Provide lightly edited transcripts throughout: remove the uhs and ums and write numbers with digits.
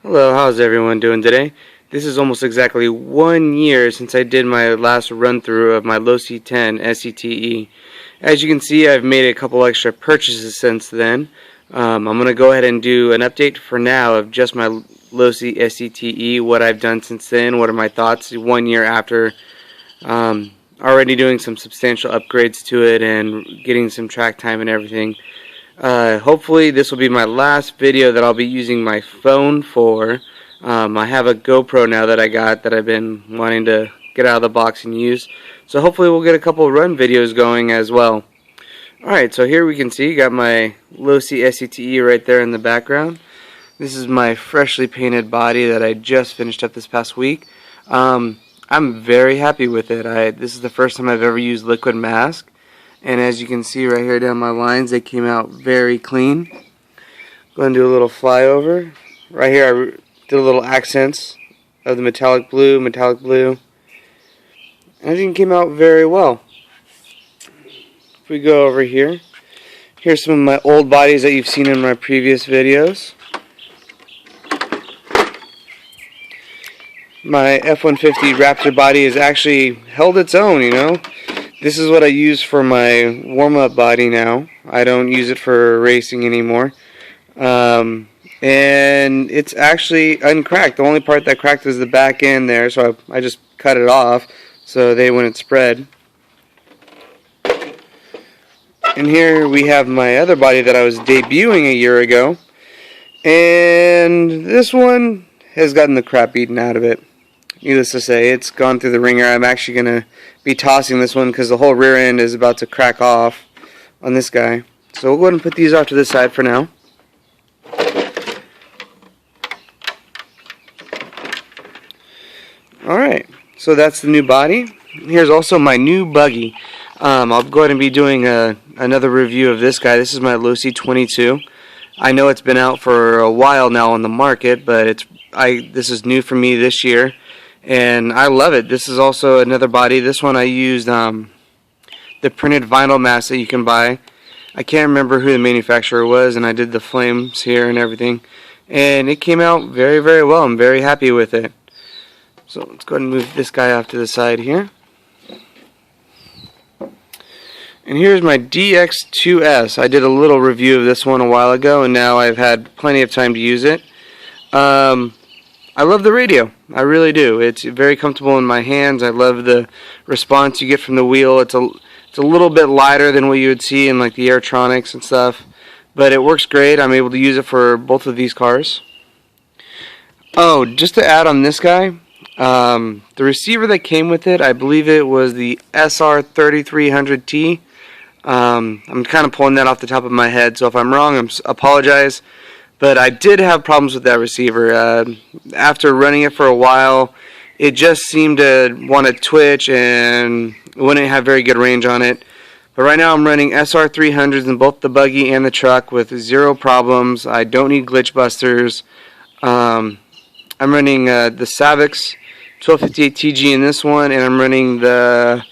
Hello, how's everyone doing today? This is almost exactly 1 year since I did my last run through of my Losi TEN-SCTE. As you can see, I've made a couple extra purchases since then. I'm going to go ahead and do an update for now of just my Losi SCTE, what I've done since then, what are my thoughts 1 year after already doing some substantial upgrades to it and getting some track time and everything. Hopefully this will be my last video that I'll be using my phone for. I have a GoPro now that I got that I've been wanting to get out of the box and use. So hopefully we'll get a couple of run videos going as well. Alright, so here we can see, got my Losi SCTE right there in the background. This is my freshly painted body that I just finished up this past week. I'm very happy with it. This is the first time I've ever used liquid mask. And as you can see right here down my lines, they came out very clean. Going to do a little flyover. Right here I did a little accents of the metallic blue. Everything came out very well. If we go over here, here's some of my old bodies that you've seen in my previous videos. My F-150 Raptor body has actually held its own, you know. This is what I use for my warm-up body now. I don't use it for racing anymore. And it's actually uncracked. The only part that cracked was the back end there, so I just cut it off so they wouldn't spread. And here we have my other body that I was debuting a year ago. And this one has gotten the crap beaten out of it. Needless to say, it's gone through the ringer. I'm actually going to be tossing this one because the whole rear end is about to crack off on this guy. So we'll go ahead and put these off to the side for now. Alright, so that's the new body. Here's also my new buggy. I'll go ahead and be doing another review of this guy. This is my Losi 22. I know it's been out for a while now on the market, but this is new for me this year. And I love it. This is also another body. This one I used the printed vinyl mask that you can buy. I can't remember who the manufacturer was, and I did the flames here and everything. And it came out very, very well. I'm very happy with it. So let's go ahead and move this guy off to the side here. And here's my DX2S. I did a little review of this one a while ago, and now I've had plenty of time to use it. I love the radio. I really do. It's very comfortable in my hands. I love the response you get from the wheel. It's a little bit lighter than what you would see in like the Airtronics and stuff, but it works great. I'm able to use it for both of these cars. Oh, just to add on this guy, the receiver that came with it, I believe it was the SR300T. I'm kind of pulling that off the top of my head, so if I'm wrong, I apologize. But I did have problems with that receiver. After running it for a while, it just seemed to want to twitch and wouldn't have very good range on it. But right now I'm running SR300s in both the buggy and the truck with zero problems. I don't need glitch busters. I'm running the Savix 1258TG in this one, and I'm running the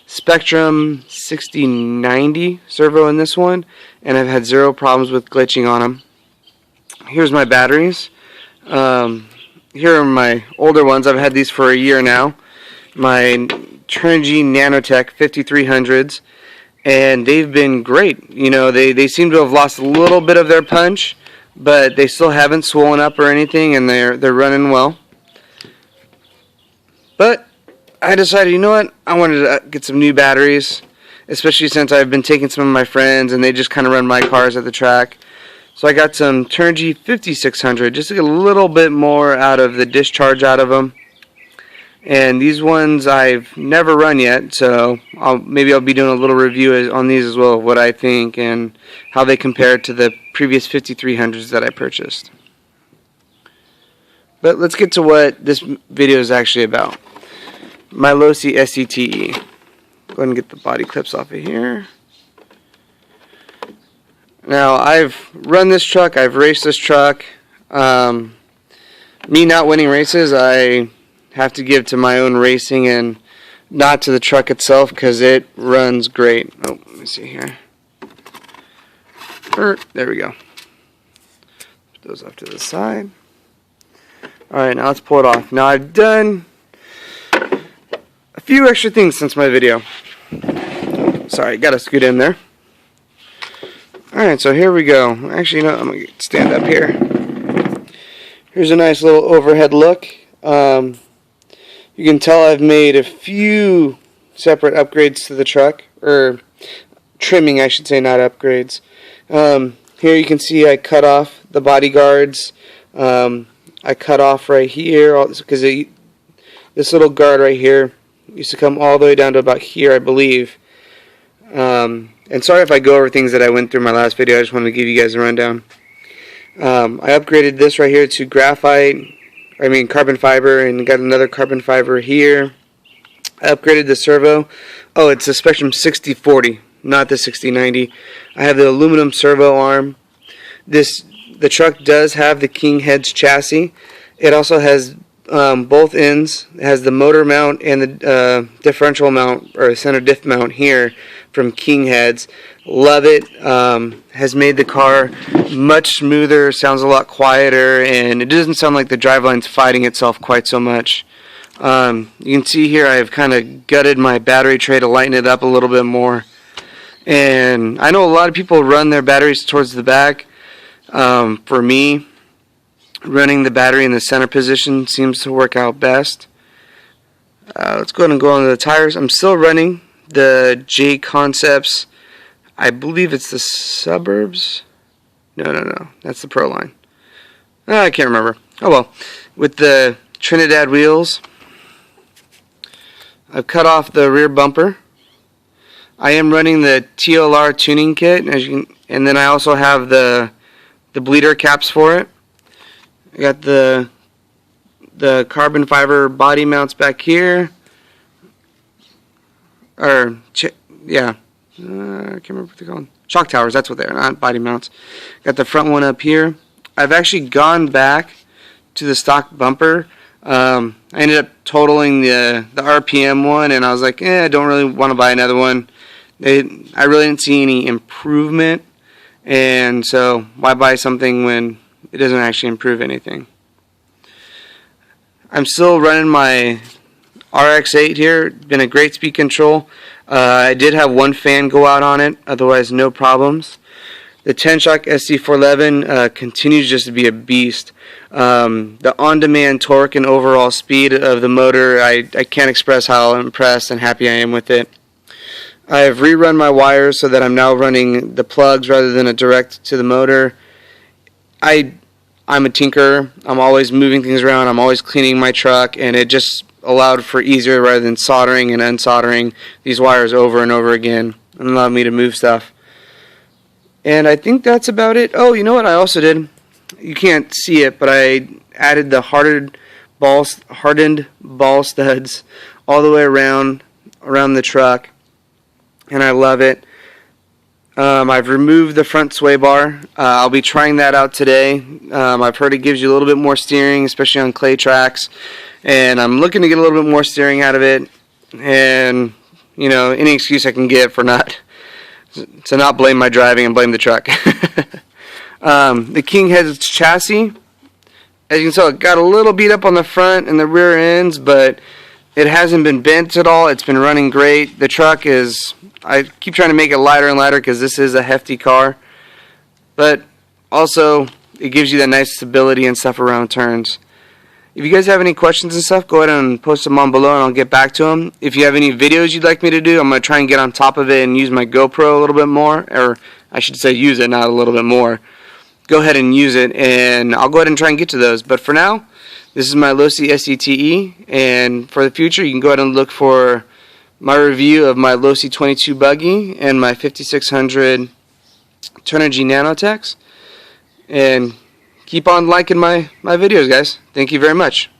Spektrum 6090 servo in this one, and I've had zero problems with glitching on them. Here's my batteries. Here are my older ones. I've had these for a year now. My Trinidad Nanotech 5300s, and they've been great. You know, they seem to have lost a little bit of their punch, but they still haven't swollen up or anything, and they're running well. But I decided, you know what? I wanted to get some new batteries, especially since I've been taking some of my friends, and they just kind of run my cars at the track. So I got some Turnigy 5600 just to get a little bit more out of the discharge out of them. And these ones I've never run yet, so maybe I'll be doing a little review on these as well, what I think and how they compare to the previous 5300s that I purchased. But let's get to what this video is actually about. My Losi SCTE. Go ahead and get the body clips off of here. Now, I've run this truck, I've raced this truck. Me not winning races, I have to give to my own racing and not to the truck itself because it runs great. Oh, let me see here. There we go. Put those off to the side. Alright, now let's pull it off. Now I've done a few extra things since my video. Sorry, gotta scoot in there. Alright, so here we go. Actually, no, I'm gonna stand up here. Here's a nice little overhead look. You can tell I've made a few separate upgrades to the truck, or trimming I should say, not upgrades. Here you can see I cut off the body guards. I cut off right here because this little guard right here used to come all the way down to about here, I believe. And sorry if I go over things that I went through in my last video. I just wanted to give you guys a rundown. I upgraded this right here to carbon fiber, and got another carbon fiber here. I upgraded the servo. Oh, it's a Spektrum 6040, not the 6090. I have the aluminum servo arm. The truck does have the King Headz chassis. It also has both ends. It has the motor mount and the differential mount, or center diff mount here from King Headz. Love it. Has made the car much smoother, sounds a lot quieter, and it doesn't sound like the driveline's fighting itself quite so much. You can see here I've kind of gutted my battery tray to lighten it up a little bit more. And I know a lot of people run their batteries towards the back. For me, running the battery in the center position seems to work out best. Let's go ahead and go on to the tires. I'm still running the JConcepts. I believe it's the Suburbs. No. That's the Pro line. I can't remember. Oh well. With the Trinidad Wheels, I've cut off the rear bumper. I am running the TLR Tuning Kit, and then I also have the Bleeder Caps for it. I got the carbon fiber body mounts back here. I can't remember what they're called. Shock towers, that's what they are, not body mounts. Got the front one up here. I've actually gone back to the stock bumper. I ended up totaling the RPM one, and I was like, I don't really want to buy another one. I really didn't see any improvement, and so why buy something when it doesn't actually improve anything? I'm still running my RX8 here. Been a great speed control. I did have one fan go out on it, otherwise no problems. The Tenshock SC411 continues just to be a beast. The on-demand torque and overall speed of the motor, I can't express how impressed and happy I am with it. I have rerun my wires so that I'm now running the plugs rather than a direct to the motor. I'm a tinkerer. I'm always moving things around. I'm always cleaning my truck, and it just allowed for easier rather than soldering and unsoldering these wires over and over again, and allowed me to move stuff. And I think that's about it. Oh, you know what I also did? You can't see it, but I added the hardened ball studs all the way around the truck, and I love it. I've removed the front sway bar. I'll be trying that out today. I've heard it gives you a little bit more steering, especially on clay tracks, and I'm looking to get a little bit more steering out of it. And you know, any excuse I can get for not blame my driving and blame the truck. The King Headz chassis, as you can tell, it got a little beat up on the front and the rear ends, but it hasn't been bent at all. It's been running great. The truck is, I keep trying to make it lighter and lighter because this is a hefty car, but also it gives you that nice stability and stuff around turns. If you guys have any questions and stuff, go ahead and post them on below and I'll get back to them. If you have any videos you'd like me to do, I'm going to try and get on top of it and use my GoPro a little bit more, or I should say use it, not a little bit more. Go ahead and use it, and I'll go ahead and try and get to those. But for now, this is my Losi SCTE, and for the future, you can go ahead and look for my review of my Losi 22 buggy and my 5600 Turnigy Nanotechs. And keep on liking my videos, guys. Thank you very much.